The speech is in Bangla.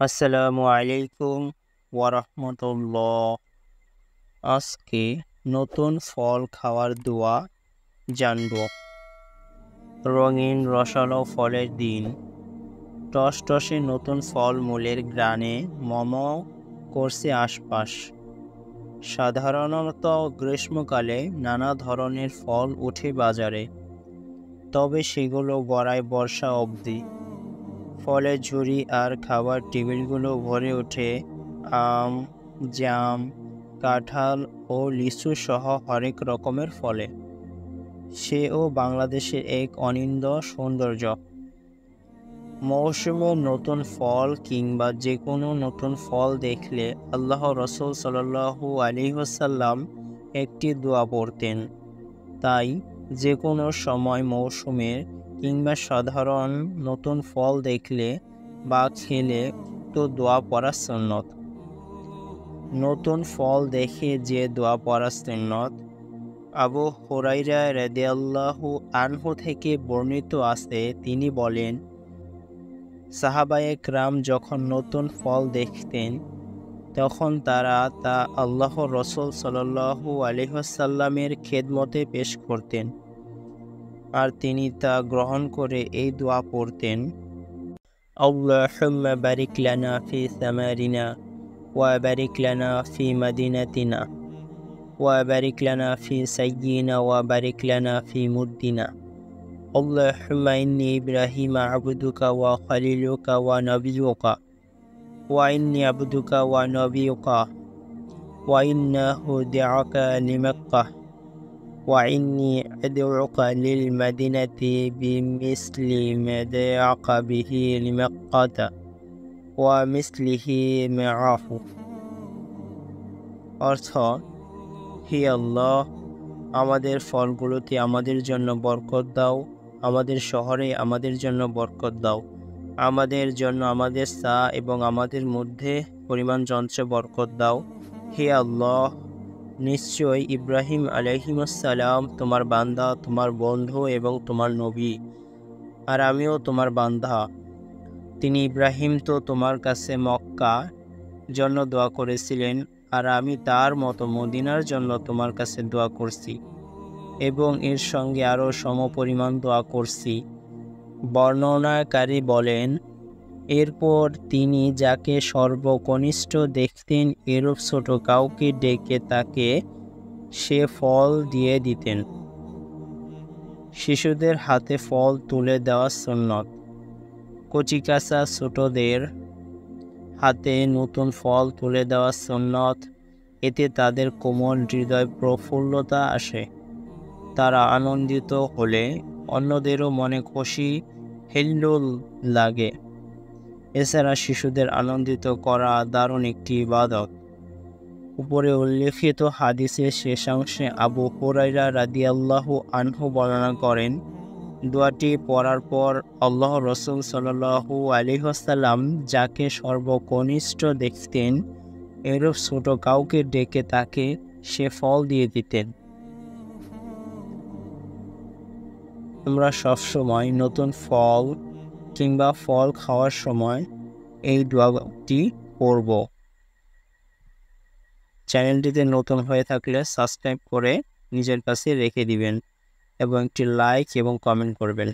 আসসালামু আলাইকুম ওয়ারাহমাতুল্লাহ। আজকে নতুন ফল খাওয়ার দোয়া জানব। রঙিন রসালো ফলের দিন, টসটসে নতুন ফল মূলের গ্রানে মম করছে আশপাশ। সাধারণত গ্রীষ্মকালে নানা ধরনের ফল ওঠে বাজারে, তবে সেগুলো গড়ায় বর্ষা অবধি। ফলের ঝুড়ি আর খাবার টেবিলগুলো ভরে ওঠে আম, জাম, কাঁঠাল ও লিচু সহ হরেক রকমের ফলে। সেও বাংলাদেশের এক অনিন্দ্য সৌন্দর্য। মৌসুমের নতুন ফল কিংবা যে কোনো নতুন ফল দেখলে আল্লাহ রসুল সাল্লাল্লাহু আলাইহি ওয়াসাল্লাম একটি দোয়া পড়তেন। তাই যে কোনো সময় মৌসুমের কিংবা সাধারণ নতুন ফল দেখলে বা খেলে তো দোয়া পড়া সুন্নত। নতুন ফল দেখে যে দোয়া পড়া সুন্নত আবু হুরায়রা রাদিয়াল্লাহু আনহু থেকে বর্ণিত আছে, তিনি বলেন, সাহাবায়ে কেরাম যখন নতুন ফল দেখতেন তখন তারা তা আল্লাহ রসুল সাল্লাল্লাহু আলাইহি ওয়াসাল্লামের খেদমতে পেশ করতেন, আর তিনি তা গ্রহণ করে এই দোয়া পড়তেন, আল্লাহুম্মা বারিক লানা ফি সামারিনা ওয়া বারিক লানা ফি মাদিনাতিনা ওয়া বারিক লানা ফি সাইয়্যিনা ওয়া বারিক লানা ফি মুদ্দিনা। আল্লাহুম্মা ইন্নী ইব্রাহিমা আবদুকা ওয়া খলিলুকা ওয়া নাবিয়্যুকা ওয়া ইন্নী আবদুকা ওয়া নাবিয়্যুকা ওয়া ইন্নাহু দা'আকা লিমাক্কাহ ওয়া ইন্নী আদ'উকা লিল মাদিনাতি বিমিসলি মা দা'আকা বিহি লিমাক্কাতা ওয়া মিসলিহি মা'আহু। অর্থ, হে আল্লাহ, আমাদের ফলগুলোতে আমাদের জন্য বরকত দাও, আমাদের শহরে আমাদের জন্য বরকত দাও, আমাদের জন্য আমাদের সা এবং আমাদের মধ্যে পরিমাণ যন্ত্রে বরকত দাও। হে আল্লাহ, নিশ্চয় ইব্রাহিম আলাইহিসসালাম তোমার বান্দা, তোমার বন্ধু এবং তোমার নবী, আর আমিও তোমার বান্দা। তিনি ইব্রাহিম তো তোমার কাছে মক্কা জন্য দোয়া করেছিলেন, আর আমি তার মতো মদিনার জন্য তোমার কাছে দোয়া করছি এবং এর সঙ্গে আরও সমপরিমাণ দোয়া করছি। বর্ণনাকারী বলেন, এরপর তিনি যাকে সর্বকনিষ্ঠ দেখতেন এরূপ ছোট কাউকে ডেকে তাকে সে ফল দিয়ে দিতেন। শিশুদের হাতে ফল তুলে দেওয়া সুন্নত। কচিকাঁচা ছোটদের হাতে নতুন ফল তুলে দেওয়া সুন্নত। এতে তাদের কোমল হৃদয় প্রফুল্লতা আসে। তারা আনন্দিত হলে অন্যদেরও মনে খুশি হিল্লোল লাগে। এছাড়া শিশুদের আনন্দিত করা দারুণ একটি ইবাদত। উপরে উল্লেখিত হাদিসের শেষাংশে আবু হুরায়রা রাদিয়াল্লাহু আনহু বর্ণনা করেন, দোয়াটি পড়ার পর আল্লাহ রসুল সাল্লাল্লাহু আলাইহি ওয়াসাল্লাম যাকে সর্বকনিষ্ঠ দেখতেন এরূপ ছোট কাউকে ডেকে তাকে সে ফল দিয়ে দিতেন। আমরা সবসময় নতুন ফল কিংবা ফল খাওয়ার সময় এই দোয়াটি পড়ব। চ্যানেলটিতে নতুন হয়ে থাকলে সাবস্ক্রাইব করে নিজের কাছে রেখে দিবেন এবং একটি লাইক এবং কমেন্ট করবেন।